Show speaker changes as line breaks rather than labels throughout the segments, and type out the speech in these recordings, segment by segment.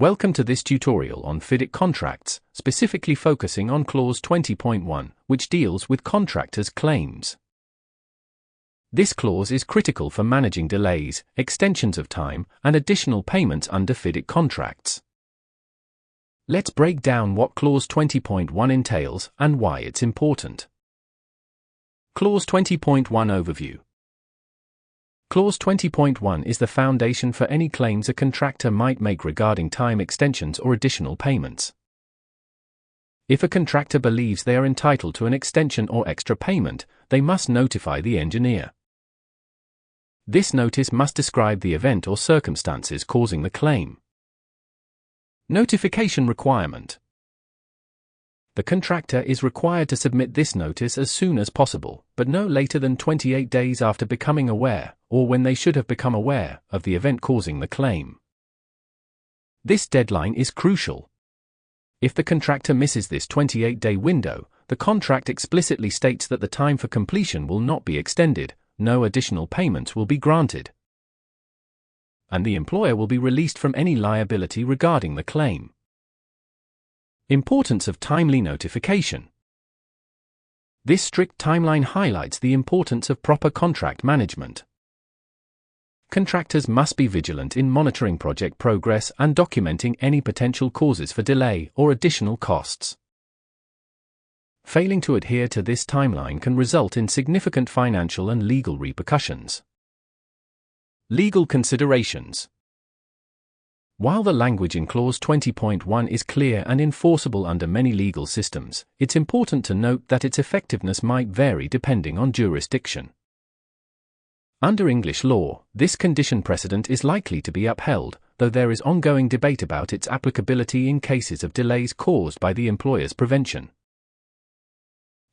Welcome to this tutorial on Fidic contracts, specifically focusing on Clause 20.1, which deals with contractors' claims. This clause is critical for managing delays, extensions of time, and additional payments under Fidic contracts. Let's break down what Clause 20.1 entails and why it's important. Clause 20.1 Overview. Clause 20.1 is the foundation for any claims a contractor might make regarding time extensions or additional payments. If a contractor believes they are entitled to an extension or extra payment, they must notify the engineer. This notice must describe the event or circumstances causing the claim. Notification requirement. The contractor is required to submit this notice as soon as possible, but no later than 28 days after becoming aware, or when they should have become aware, of the event causing the claim. This deadline is crucial. If the contractor misses this 28-day window, the contract explicitly states that the time for completion will not be extended, no additional payments will be granted, and the employer will be released from any liability regarding the claim. Importance of timely notification. This strict timeline highlights the importance of proper contract management. Contractors must be vigilant in monitoring project progress and documenting any potential causes for delay or additional costs. Failing to adhere to this timeline can result in significant financial and legal repercussions. Legal considerations. While the language in Clause 20.1 is clear and enforceable under many legal systems, it's important to note that its effectiveness might vary depending on jurisdiction. Under English law, this condition precedent is likely to be upheld, though there is ongoing debate about its applicability in cases of delays caused by the employer's prevention.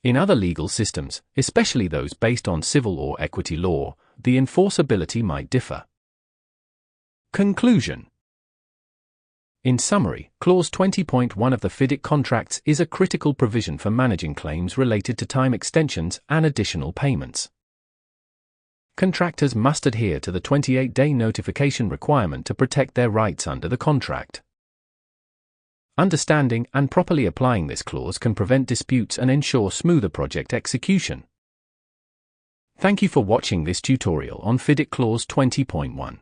In other legal systems, especially those based on civil or equity law, the enforceability might differ. Conclusion. In summary, Clause 20.1 of the Fidic contracts is a critical provision for managing claims related to time extensions and additional payments. Contractors must adhere to the 28-day notification requirement to protect their rights under the contract. Understanding and properly applying this clause can prevent disputes and ensure smoother project execution. Thank you for watching this tutorial on Fidic Clause 20.1.